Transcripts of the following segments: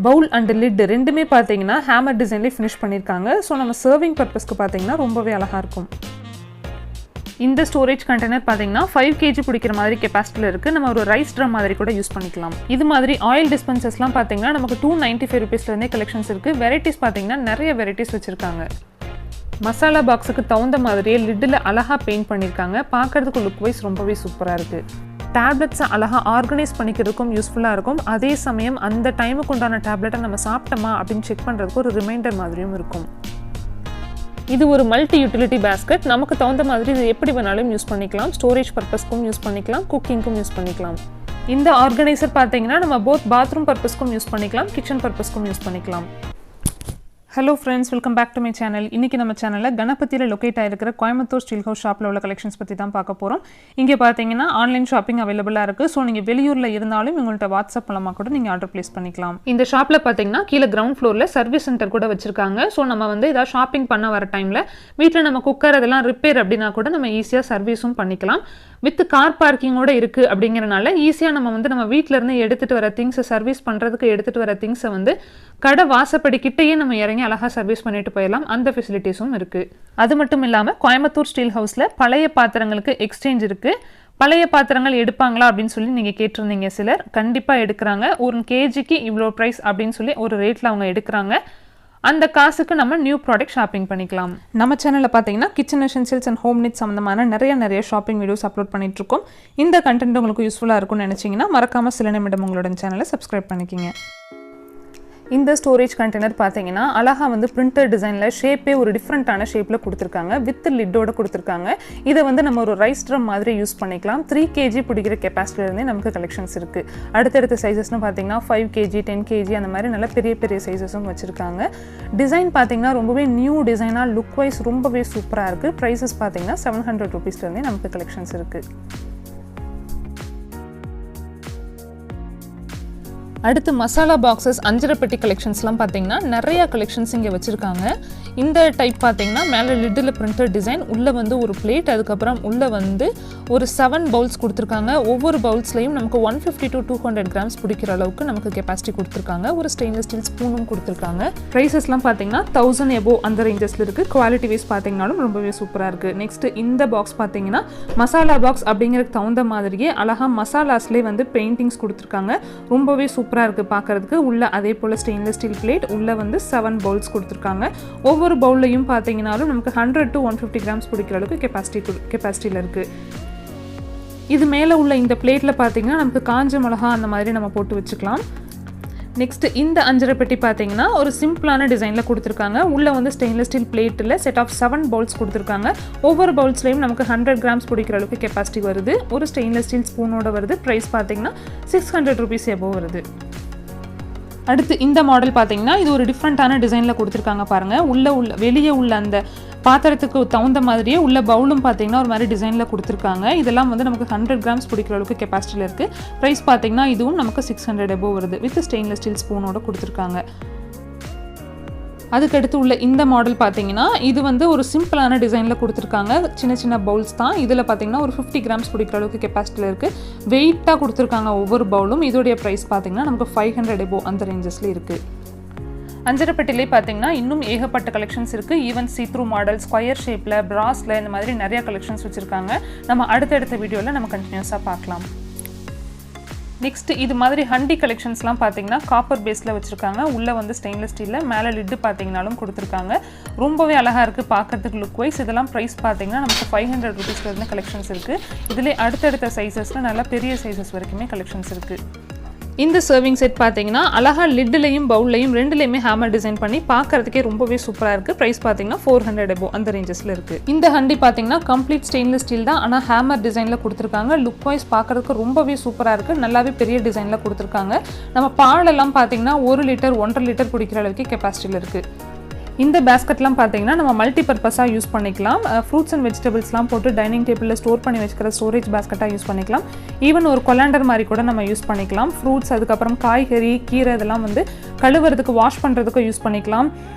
Pavul and lid ரெண்டுமே பார்த்தீங்கன்னா hammer டிசைன்லேயே finish பண்ணியிருக்காங்க. ஸோ நம்ம சர்விங் பர்பஸ்க்கு பார்த்தீங்கன்னா ரொம்பவே அழகாக இருக்கும். இந்த ஸ்டோரேஜ் கண்டெய்னர் பார்த்தீங்கன்னா 5 kg பிடிக்கிற மாதிரி கெப்பாசிட்டியில் இருக்குது. நம்ம ஒரு ரைஸ் ட்ரம் மாதிரி கூட யூஸ் பண்ணிக்கலாம். இது மாதிரி ஆயில் டிஸ்பென்சர்ஸ்லாம் பார்த்தீங்கன்னா நமக்கு 295 rupeesலேருந்தே கலெக்ஷன்ஸ் இருக்குது. வெரைட்டிஸ் பார்த்தீங்கன்னா நிறைய வெரைட்டிஸ் வச்சுருக்காங்க. மசாலா பாக்ஸுக்கு தகுந்த மாதிரியே லிட்டில் அழகாக பெயிண்ட் பண்ணியிருக்காங்க. பார்க்குறதுக்கு லுக் வைஸ் ரொம்பவே சூப்பராக இருக்குது. டேப்லெட்ஸை அழகாக ஆர்கனைஸ் பண்ணிக்கிறதுக்கும் யூஸ்ஃபுல்லாக இருக்கும். அதே சமயம் அந்த டைமுக்கு உண்டான டேப்லெட்டை நம்ம சாப்பிட்டோமா அப்படின்னு செக் பண்ணுறதுக்கு ஒரு ரிமைண்டர் மாதிரியும் இருக்கும். இது ஒரு மல்டி யூட்டிலிட்டி பேஸ்கெட். நமக்கு தகுந்த மாதிரி இது எப்படி வேணாலும் யூஸ் பண்ணிக்கலாம். ஸ்டோரேஜ் பர்பஸ்க்கும் யூஸ் பண்ணிக்கலாம், குக்கிங்க்கும் யூஸ் பண்ணிக்கலாம். இந்த ஆர்கனைசர் பார்த்தீங்கன்னா நம்ம போத் பாத்ரூம் பர்பஸ்க்கும் யூஸ் பண்ணிக்கலாம், கிச்சன் பர்பஸ்க்கும் யூஸ் பண்ணிக்கலாம். Hello friends, welcome back to my channel. இன்றைக்கி நம்ம சேனலில் கணபதியில் லொக்கேட் ஆகிருக்கிற கோயம்புத்தூர் ஸ்டீல் ஹவுஸ் ஷாப்பில் உள்ள கலெக்ஷன்ஸ் பற்றி தான் பார்க்க போகிறோம். இங்கே பார்த்தீங்கன்னா ஆன்லைன் ஷாப்பிங் அவைலபிளாக இருக்குது. ஸோ நீங்கள் வெளியூரில் இருந்தாலும் உங்கள்கிட்ட வாட்ஸ்அப் மூலமாக கூட நீங்கள் ஆர்டர் ப்ளேஸ் பண்ணிக்கலாம். இந்த ஷாப்பில் பார்த்தீங்கன்னா கீழே கிரவுண்ட் ஃப்ளோரில் சர்வீஸ் சென்டர் கூட வச்சிருக்காங்க. ஸோ நம்ம வந்து ஏதாவது ஷாப்பிங் பண்ண வர டைமில் வீட்டில் நம்ம குக்கர் அதெல்லாம் ரிப்பேர் அப்படின்னா கூட நம்ம ஈஸியாக சர்வீஸும் பண்ணிக்கலாம். வித் கார் பார்க்கிங்கோடு இருக்குது அப்படிங்கிறனால ஈஸியாக நம்ம வந்து நம்ம வீட்டிலேருந்து எடுத்துகிட்டு வர திங்ஸை சர்வீஸ் பண்ணுறதுக்கு எடுத்துகிட்டு வர திங்ஸை வந்து கடை வாசப்படிக்கிட்டேயே நம்ம இறங்கி அழகாக சர்வீஸ் பண்ணிட்டு போயிடலாம். அந்த ஃபெசிலிட்டிஸும் இருக்குது. அது மட்டும் இல்லாமல் கோயம்புத்தூர் ஸ்டீல் ஹவுஸில் பழைய பாத்திரங்களுக்கு எக்ஸ்சேஞ்ச் இருக்குது. பழைய பாத்திரங்கள் எடுப்பாங்களா அப்படின்னு சொல்லி நீங்கள் கேட்டிருந்தீங்க சிலர். கண்டிப்பாக எடுக்கிறாங்க. ஒரு கேஜிக்கு இவ்வளோ ப்ரைஸ் அப்படின்னு சொல்லி ஒரு ரேட்டில் அவங்க எடுக்கிறாங்க. அந்த காசுக்கு நம்ம நியூ ப்ராடக்ட் ஷாப்பிங் பண்ணிக்கலாம். நம்ம சேனலில் பார்த்தீங்கன்னா kitchen essentials and home needs சம்மந்தமான நிறைய ஷாப்பிங் வீடியோஸ் அப்லோட் பண்ணிட்டுருக்கோம். இந்த கண்டென்ட் உங்களுக்கு யூஸ்ஃபுல்லாக இருக்கும்னு நினச்சிங்கன்னா மறக்காமல் சில நிமிடம் உங்களோட சேனலை சப்ஸ்கிரைப் பண்ணிக்கிங்க. இந்த ஸ்டோரேஜ் கண்டெய்னர் பார்த்தீங்கன்னா அழகாக வந்து பிரிண்டர் டிசைனில் ஷேப்பே ஒரு டிஃப்ரெண்ட்டான ஷேப்பில் கொடுத்துருக்காங்க. வித் லிட்டோட கொடுத்துருக்காங்க. இதை வந்து நம்ம ஒரு ரைஸ் ட்ரம் மாதிரி யூஸ் பண்ணிக்கலாம். 3 kg பிடிக்கிற கெப்பாசிட்டிலேருந்தே நமக்கு கலெக்ஷன்ஸ் இருக்குது. அடுத்தடுத்த சைஸஸ்னு பார்த்தீங்கன்னா 5 kg 10 kg அந்த மாதிரி நல்ல பெரிய சைஸஸும் வச்சுருக்காங்க. டிசைன் பார்த்தீங்கன்னா ரொம்பவே நியூ டிசைனாக லுக் வைஸ் ரொம்பவே சூப்பராக இருக்குது. ப்ரைஸஸ் பார்த்தீங்கன்னா 700 rupeesலேருந்தே நமக்கு கலெக்ஷன்ஸ் இருக்குது. அடுத்து மசாலா பாக்ஸஸ் அஞ்சரைப்பெட்டி கலெக்ஷன்ஸ்லாம் பார்த்தீங்கன்னா நிறையா கலெக்ஷன்ஸ் இங்கே வச்சுருக்காங்க. இந்த டைப் பார்த்தீங்கன்னா மேலே லிட்டில் பிரிண்டட் டிசைன், உள்ளே வந்து ஒரு பிளேட், அதுக்கப்புறம் உள்ளே வந்து ஒரு 7 பவுல்ஸ் கொடுத்துருக்காங்க. ஒவ்வொரு பவுல்ஸ்லையும் நமக்கு 150 to 200 grams பிடிக்கிற அளவுக்கு நமக்கு கெப்பாசிட்டி கொடுத்துருக்காங்க. ஒரு ஸ்டெயின்லெஸ் ஸ்டீல் ஸ்பூனும் கொடுத்துருக்காங்க. ப்ரைஸஸ்லாம் பார்த்தீங்கன்னா 1000 above அந்த ரேஞ்சஸில் இருக்குது. குவாலிட்டி வைஸ் பார்த்தீங்கன்னாலும் ரொம்பவே சூப்பராக இருக்குது. நெக்ஸ்ட்டு இந்த பாக்ஸ் பார்த்தீங்கன்னா மசாலா பாக்ஸ் அப்படிங்கிறதுக்கு தகுந்த மாதிரியே அழகாக மசாலாஸ்லேயே வந்து பெயிண்டிங்ஸ் கொடுத்துருக்காங்க. ரொம்பவே சூப்பராக இருக்குது பார்க்குறதுக்கு. உள்ள அதே போல் ஸ்டெயின்லெஸ் ஸ்டீல் பிளேட், உள்ளே வந்து 7 பவுல்ஸ் கொடுத்துருக்காங்க. ஒவ்வொரு பவுல்லையும் பார்த்தீங்கன்னாலும் நமக்கு 100 to 150 grams பிடிக்கிற அளவுக்கு கெப்பாசிட்டியில் இருக்குது. இது மேலே உள்ள இந்த பிளேட்டில் பார்த்தீங்கன்னா நமக்கு காஞ்ச மிளகா அந்த மாதிரி நம்ம போட்டு வச்சுக்கலாம். நெக்ஸ்ட் இந்த அஞ்சரைப்பெட்டி பார்த்தீங்கன்னா ஒரு சிம்பிளான டிசைனில் கொடுத்துருக்காங்க. உள்ளே வந்து ஸ்டெயின்லெஸ் ஸ்டீல் பிளேட்டில் செட் ஆஃப் 7 பவுல்ஸ் கொடுத்துருக்காங்க. ஒவ்வொரு பவுல்ஸ்லையும் நமக்கு 100 grams பிடிக்கிற அளவுக்கு கெப்பாசிட்டி வருது. ஒரு ஸ்டெயின்லெஸ் ஸ்டீல் ஸ்பூனோட வருது. ப்ரைஸ் பார்த்தீங்கன்னா 600 rupees above வருது. அடுத்து இந்த மாடல் பார்த்தீங்கன்னா இது ஒரு டிஃப்ரெண்ட்டான டிசைனில் கொடுத்துருக்காங்க பாருங்கள். வெளியே உள்ள அந்த பாத்திரத்துக்கு தகுந்த மாதிரியே உள்ள பவுலும் பார்த்தீங்கன்னா ஒரு மாதிரி டிசைனில் கொடுத்துருக்காங்க. இதெல்லாம் வந்து நமக்கு 100 grams பிடிக்கிற அளவுக்கு கெப்பாசிட்டியில் இருக்குது. ப்ரைஸ் பார்த்தீங்கன்னா இதுவும் நமக்கு 600 above வருது. வித் ஸ்டெயின்லெஸ் ஸ்டீல் ஸ்பூனோட கொடுத்துருக்காங்க. அதுக்கடுத்து உள்ள இந்த மாடல் பார்த்தீங்கன்னா இது வந்து ஒரு சிம்பிளான டிசைனில் கொடுத்துருக்காங்க. சின்ன பவுல்ஸ் தான். இதில் பார்த்தீங்கன்னா ஒரு 50 grams பிடிக்கிற அளவுக்கு கெப்பாசிட்டியில் இருக்குது. வெயிட்டாக கொடுத்துருக்காங்க ஒவ்வொரு பவுலும். இதோடைய ப்ரைஸ் பார்த்தீங்கன்னா நமக்கு 500 above அந்த ரேஞ்சஸில் இருக்குது. அஞ்சரைப்பெட்டிலே பார்த்தீங்கன்னா இன்னும் ஏகப்பட்ட கலெக்ஷன்ஸ் இருக்குது. ஈவன் சீத்ரூ மாடல், ஸ்கொயர் ஷேப்பில், பிராஸில் இந்த மாதிரி நிறையா கலெக்ஷன்ஸ் வச்சுருக்காங்க. நம்ம அடுத்தடுத்த வீடியோவில் நம்ம கண்டினியூஸாக பார்க்கலாம். நெக்ஸ்ட் இது மாதிரி ஹண்டி கலெக்ஷன்ஸ்லாம் பார்த்தீங்கன்னா காப்பர் பேஸில் வச்சுருக்காங்க. உள்ளே வந்து ஸ்டெயின்லெஸ் ஸ்டீலில், மேலே லிட்டு பார்த்தீங்கன்னாலும் கொடுத்துருக்காங்க. ரொம்பவே அழகாக இருக்குது பார்க்குறதுக்கு லுக் வைஸ். இதெல்லாம் ப்ரைஸ் பார்த்தீங்கன்னா நமக்கு 500 rupeesலேருந்து கலெக்ஷன்ஸ் இருக்குது. இதிலே அடுத்தடுத்த சைஸஸில் நல்லா பெரிய சைஸஸ் வரைக்குமே கலெக்ஷன்ஸ் இருக்குது. இந்த சர்விங் செட் பார்த்தீங்கன்னா அழகாக லிட்லையும் பவுல்லையும் ரெண்டுலையுமே ஹேமர் டிசைன் பண்ணி பார்க்கறதுக்கே ரொம்பவே சூப்பராக இருக்குது. ப்ரைஸ் பார்த்தீங்கன்னா 400 above அந்த ரேஞ்சஸில் இருக்குது. இந்த ஹண்டி பார்த்தீங்கன்னா கம்ப்ளீட் ஸ்டெயின்லெஸ் ஸ்டீல் தான், ஆனால் ஹேமர் டிசைனில் கொடுத்துருக்காங்க. லுக் வைஸ் பார்க்கறதுக்கு ரொம்பவே சூப்பராக இருக்குது. நல்லாவே பெரிய டிசைனில் கொடுத்துருக்காங்க. நம்ம பாலெல்லாம் பார்த்தீங்கன்னா 1 லிட்டர் 1.5 லிட்டர் பிடிக்கிற அளவுக்கு கெப்பாசிட்டியில் இருக்குது. இந்த பேஸ்கெட்லாம் பார்த்தீங்கன்னா நம்ம மல்டி பர்பஸாக யூஸ் பண்ணிக்கலாம். ஃப்ரூட்ஸ் அண்ட் வெஜிடபிள்ஸ்லாம் போட்டு டைனிங் டேபிளில் ஸ்டோர் பண்ணி வச்சுக்கிற ஸ்டோரேஜ் பேஸ்கெட்டாக யூஸ் பண்ணிக்கலாம். ஈவன் ஒரு கொலாண்டர் மாதிரி கூட நம்ம யூஸ் பண்ணிக்கலாம். ஃப்ரூட்ஸ், அதுக்கப்புறம் காய்கறி, கீரை இதெல்லாம் வந்து கழுவுறதுக்கு, வாஷ் பண்ணுறதுக்கு யூஸ் பண்ணிக்கலாம்.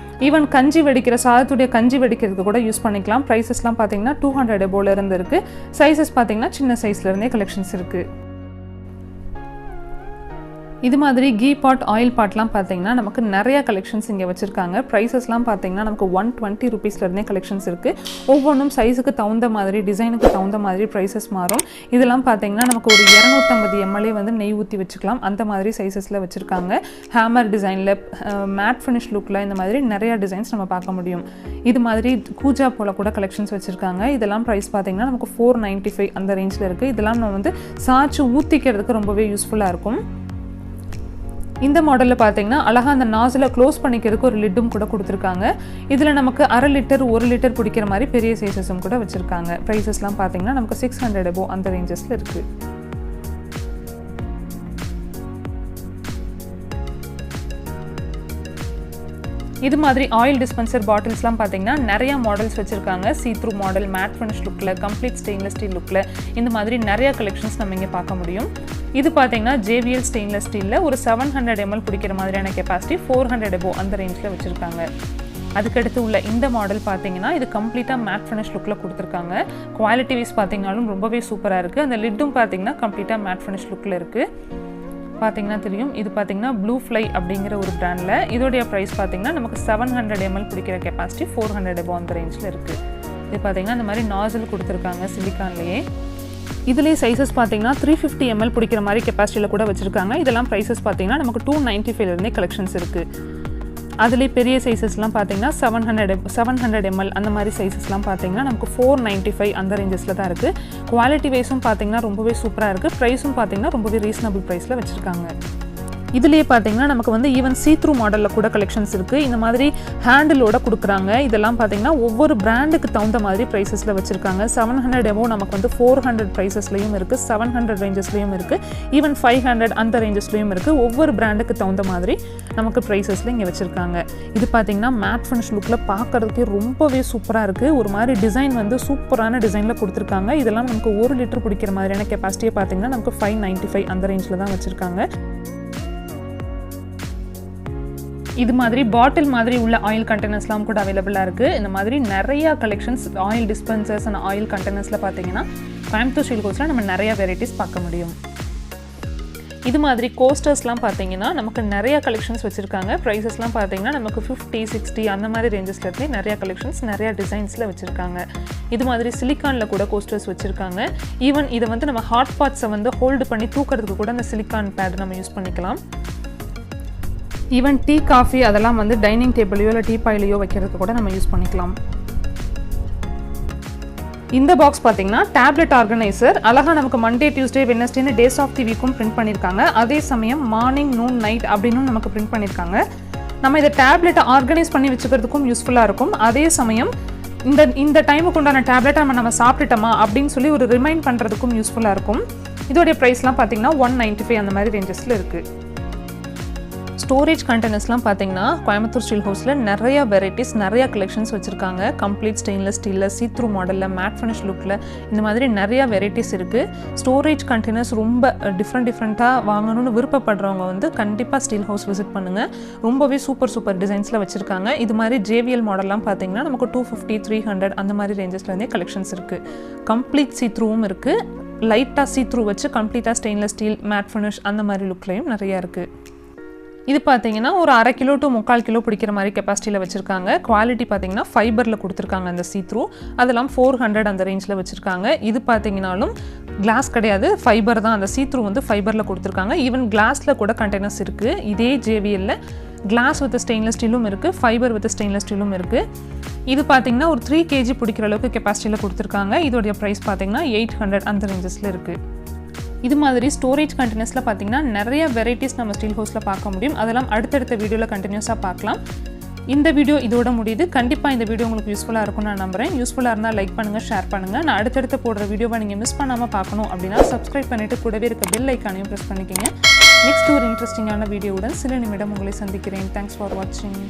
ஈவன் கஞ்சி வெடிக்கிற சாதத்துடைய கஞ்சி வெடிக்கிறதுக்கு கூட யூஸ் பண்ணிக்கலாம். ப்ரைஸஸ்லாம் பார்த்தீங்கன்னா 200 above இருந்து இருக்குது. சைஸஸ் பார்த்தீங்கன்னா சின்ன சைஸ்லேருந்தே கலெக்ஷன்ஸ் இருக்குது. இது மாதிரி கீ பாட் ஆயில் பாட்லாம் பார்த்தீங்கன்னா நமக்கு நிறைய கலெக்ஷன்ஸ் இங்கே வச்சுருக்காங்க. ப்ரைஸஸ்லாம் பார்த்தீங்கன்னா நமக்கு 120 ரூபீஸ்லேருந்தே கலெக்ஷன்ஸ் இருக்குது. ஒவ்வொன்றும் சைஸுக்கு தகுந்த மாதிரி டிசைனுக்கு தகுந்த மாதிரி ப்ரைஸஸ் மாறும். இதெல்லாம் பார்த்தீங்கன்னா நமக்கு ஒரு 250 ml வந்து நெய் ஊற்றி வச்சுக்கலாம். அந்த மாதிரி சைஸஸில் வச்சுருக்காங்க. ஹேமர் டிசைனில் மேட் ஃபினிஷ் லுக்கில் இந்த மாதிரி நிறையா டிசைன்ஸ் நம்ம பார்க்க முடியும். இது மாதிரி கூஜா போல் கூட கலெக்ஷன்ஸ் வச்சுருக்காங்க. இதெல்லாம் ப்ரைஸ் பார்த்தீங்கன்னா நமக்கு 495 அந்த ரேஞ்சில் இருக்குது. இதெல்லாம் நம்ம வந்து சாய்ச்சி ஊற்றிக்கிறதுக்கு ரொம்பவே யூஸ்ஃபுல்லாக இருக்கும். இந்த மாடலில் பார்த்தீங்கன்னா அழகாக அந்த நாசில் க்ளோஸ் பண்ணிக்கிறதுக்கு ஒரு லிட்டும் கூட கொடுத்துருக்காங்க. இதில் நமக்கு 1/2 லிட்டர் 1 லிட்டர் பிடிக்கிற மாதிரி பெரிய சைஸஸும் கூட வச்சுருக்காங்க. ப்ரைஸஸ்லாம் பார்த்தீங்கன்னா நமக்கு 600 above அந்த ரேஞ்சஸில் இருக்குது. இது மாதிரி ஆயில் டிஸ்பென்சர் பாட்டில்ஸ்லாம் பார்த்தீங்கன்னா நிறைய மாடல்ஸ் வச்சுருக்காங்க. சீத்ரூ மாடல், மேட் ஃபினிஷ் லுக்கில், கம்ப்ளீட் ஸ்டெயின்லெஸ் ஸ்டீல் லுக்கில், இந்த மாதிரி நிறைய கலெக்ஷன்ஸ் நம்ம இங்கே பார்க்க முடியும். இது பார்த்தீங்கன்னா JVL ஸ்டெயின்லெஸ் ஸ்டீலில் ஒரு 700 ml பிடிக்கிற மாதிரியான கெப்பாசிட்டி 400 above அந்த ரேஞ்சில் வச்சுருக்காங்க. அதுக்கடுத்து உள்ள இந்த மாடல் பார்த்தீங்கன்னா இது கம்ப்ளீட்டாக மேட் ஃபினிஷ் லுக்கில் கொடுத்துருக்காங்க. குவாலிட்டி வைஸ் பார்த்தீங்கன்னாலும் ரொம்பவே சூப்பராக இருக்குது. அந்த லிட்டும் பார்த்தீங்கன்னா கம்ப்ளீட்டாக மேட் ஃபினிஷ் லுக்கில் இருக்குது. பார்த்தீங்கன்னா தெரியும். இது பார்த்தீங்கன்னா ப்ளூ ஃப்ளை அப்படிங்கிற ஒரு பிராண்டில். இதோடைய ப்ரைஸ் பார்த்தீங்கன்னா நமக்கு 700 ml பிடிக்கிற கெப்பாசிட்டி 400 above அந்த ரேஞ்சில் இருக்குது. இது பார்த்தீங்கன்னா இந்த மாதிரி நாசில் கொடுத்துருக்காங்க சிலிக்கான்லேயே. இதுலேயே சைஸஸ் பார்த்தீங்கன்னா 350 ml பிடிக்கிற மாதிரி கெப்பாசிட்டியில் கூட வச்சுருக்காங்க. இதெல்லாம் ப்ரைஸஸ் பார்த்தீங்கன்னா நமக்கு 295 கலெக்ஷன்ஸ் இருக்குது. அதுலேயே பெரிய சைஸஸ்லாம் பார்த்தீங்கன்னா 700 ml அந்த மாதிரி சைஸஸ்லாம் பார்த்தீங்கன்னா நமக்கு 495 அந்த ரேஞ்சஸில் தான் இருக்குது. குவாலிட்டி வைஸும் பார்த்தீங்கன்னா ரொம்பவே சூப்பராக இருக்குது. ப்ரைஸும் பார்த்தீங்கன்னா ரொம்பவே ரீசனபிள் ப்ரைஸில் வச்சுருக்காங்க. இதுலேயே பார்த்தீங்கன்னா நமக்கு வந்து ஈவன் சீத்ரூ மாடலில் கூட கலெக்ஷன்ஸ் இருக்குது. இந்த மாதிரி ஹேண்டிலோட கொடுக்குறாங்க. இதெல்லாம் பார்த்தீங்கன்னா ஒவ்வொரு பிராண்டுக்கு தகுந்த மாதிரி ப்ரைஸஸில் வச்சுருக்காங்க. 700 above நமக்கு வந்து 400 ப்ரைஸஸ்லேயும் இருக்குது, 700 ரேஞ்சஸ்லேயும் இருக்குது, ஈவன் 500 அந்த ரேஞ்சஸ்லேயும் இருக்குது. ஒவ்வொரு பிராண்டுக்கு தகுந்த மாதிரி நமக்கு ப்ரைஸஸில் இங்கே வச்சுருக்காங்க. இது பார்த்தீங்கன்னா மேட் ஃபினிஷ் லுக்கில் பார்க்குறதுக்கே ரொம்பவே சூப்பராக இருக்குது. ஒரு மாதிரி டிசைன் வந்து சூப்பரான டிசைனில் கொடுத்துருக்காங்க. இதெல்லாம் நமக்கு 1 லிட்டர் பிடிக்கிற மாதிரியான கெப்பாசிட்டியை பார்த்தீங்கன்னா நமக்கு 595 அந்த ரேஞ்சில் தான் வச்சுருக்காங்க. இது மாதிரி பாட்டில் மாதிரி உள்ள ஆயில் கண்டெய்னர்ஸ்லாம் கூட அவைலபிளாக இருக்குது. இந்த மாதிரி நிறையா collections oil dispensers and oil கண்டெய்னர்ஸில் பார்த்தீங்கன்னா கோயம்புத்தூர் ஸ்டீல் ஹவுஸில் நம்ம நிறையா வெரைட்டிஸ் பார்க்க முடியும். இது மாதிரி கோஸ்டர்ஸ்லாம் பார்த்தீங்கன்னா நமக்கு நிறைய கலெக்ஷன்ஸ் வச்சுருக்காங்க. ப்ரைஸஸ்லாம் பார்த்தீங்கன்னா நமக்கு 50, 60 அந்த மாதிரி ரேஞ்சஸ்லேருந்தே நிறையா கலெக்ஷன்ஸ் நிறையா டிசைன்ஸில் வச்சுருக்காங்க. இது மாதிரி சிலிக்கானில் கூட கோஸ்டர்ஸ் வச்சுருக்காங்க. ஈவன் இதை வந்து நம்ம ஹாட் பாட்ஸை வந்து ஹோல்டு பண்ணி தூக்கிறதுக்கு கூட அந்த சிலிக்கான் பேட் நம்ம யூஸ் பண்ணிக்கலாம். ஈவன் டீ, காஃபி அதெல்லாம் வந்து டைனிங் டேபிளையோ இல்லை டீ பாயிலையோ வைக்கிறதுக்கு கூட நம்ம யூஸ் பண்ணிக்கலாம். இந்த பாக்ஸ் பார்த்தீங்கன்னா டேப்லெட் ஆர்கனைசர். அழகாக நமக்கு மண்டே, டியூஸ்டே, வெட்னஸ்டேன்னு டேஸ் ஆஃப் தி வீக்கும் பிரிண்ட் பண்ணியிருக்காங்க. அதே சமயம் மார்னிங், நூன், நைட் அப்படின்னு நமக்கு பிரிண்ட் பண்ணியிருக்காங்க. நம்ம இதை டேப்லெட்டை ஆர்கனைஸ் பண்ணி வச்சுக்கிறதுக்கும் யூஸ்ஃபுல்லாக இருக்கும். அதே சமயம் இந்த டைமுக்கு உண்டான டேப்லெட்டை நம்ம சாப்பிட்டுட்டோமா அப்படின்னு சொல்லி ஒரு ரிமைண்ட் பண்ணுறதுக்கும் யூஸ்ஃபுல்லாக இருக்கும். இதோடைய ப்ரைஸ்லாம் பார்த்தீங்கன்னா 195 அந்த மாதிரி ரேஞ்சஸில் இருக்குது. ஸ்டோரேஜ் கண்டெய்னர்ஸ்லாம் பார்த்தீங்கன்னா கோயம்புத்தூர் ஸ்டீல் ஹவுஸில் நிறையா வெரைட்டிஸ், நிறையா கலெக்ஷன்ஸ் வச்சுருக்காங்க. கம்ப்ளீட் ஸ்டெயின்லெஸ் ஸ்டீலில், சீத்ரூ மாடலில், மேட் ஃபினிஷ் லுக்கில், இந்த மாதிரி நிறையா வெரைட்டிஸ் இருக்குது. ஸ்டோரேஜ் கண்டெய்னர்ஸ் ரொம்ப டிஃப்ரெண்ட்டாக வாங்கணும்னு விருப்பப்படுறவங்க வந்து கண்டிப்பாக ஸ்டீல் ஹவுஸ் விசிட் பண்ணுங்கள். ரொம்பவே சூப்பர் டிசைன்ஸில் வச்சுருக்காங்க. இது மாதிரி JVL மாடல்லாம் பார்த்தீங்கன்னா நமக்கு 250, 300 அந்த மாதிரி ரேஞ்சஸ்லேருந்தே கலெக்ஷன்ஸ் இருக்குது. கம்ப்ளீட் சீத்ரூவும் இருக்குது. லைட்டாக சீத்ரூ வச்சு கம்ப்ளீட்டாக ஸ்டெயின்லெஸ் ஸ்டீல், மேட் ஃபினிஷ் அந்த மாதிரி லுக்லையும் நிறையா இருக்குது. இது பார்த்தீங்கன்னா ஒரு 1/2 கிலோ to 3/4 கிலோ பிடிக்கிற மாதிரி கெப்பாசிட்டியில் வச்சுருக்காங்க. குவாலிட்டி பார்த்தீங்கன்னா ஃபைபரில் கொடுத்துருக்காங்க. அந்த சீத்ரூ அதெல்லாம் 400 அந்த ரேஞ்சில் வச்சுருக்காங்க. இது பார்த்தீங்கன்னாலும் கிளாஸ் கிடையாது, ஃபைபர் தான். அந்த சீத்ரூ வந்து ஃபைபரில் கொடுத்துருக்காங்க. ஈவன் கிளாஸில் கூட கண்டெய்னர்ஸ் இருக்குது. இதே JVLல கிளாஸ் வித் ஸ்டெயின்லெஸ் ஸ்டீலும் இருக்குது, ஃபைபர் வித் ஸ்டெயின்லெஸ் ஸ்டீலும் இருக்குது. இது பார்த்தீங்கன்னா ஒரு 3 kg பிடிக்கிற அளவுக்கு கெப்பாசிட்டியில் கொடுத்துருக்காங்க. இதோடைய ப்ரைஸ் பார்த்தீங்கன்னா 800 அந்த ரேஞ்சஸில் இருக்குது. இது மாதிரி ஸ்டோரேஜ் கண்டெய்னர்ஸில் பார்த்தீங்கன்னா நிறைய வெரைட்டிஸ் நம்ம ஸ்டீல் ஹவுஸில் பார்க்க முடியும். அதெல்லாம் அடுத்தடுத்த வீடியோவில் கண்டினியூஸாக பார்க்கலாம். இந்த வீடியோ இதோட முடியுது. கண்டிப்பாக இந்த வீடியோ உங்களுக்கு யூஸ்ஃபுல்லாக இருக்கும்னு நான் நம்புகிறேன். யூஸ்ஃபுல்லாக இருந்தால் லைக் பண்ணுங்கள், ஷேர் பண்ணுங்கள். நான் அடுத்தடுத்து போடுற வீடியோவை நீங்கள் மிஸ் பண்ணாமல் பார்க்கணும் அப்படின்னா சப்ஸ்கிரைப் பண்ணிவிட்டு கூடவே இருக்க பெல் ஐக்கானையும் ப்ரெஸ் பண்ணிக்கோங்க. நெக்ஸ்ட் ஒரு இன்ட்ரெஸ்டிங்கான வீடியோவுடன் சில நிமிடம் உங்களை சந்திக்கிறேன். தேங்க்ஸ் ஃபார் வாட்சிங்.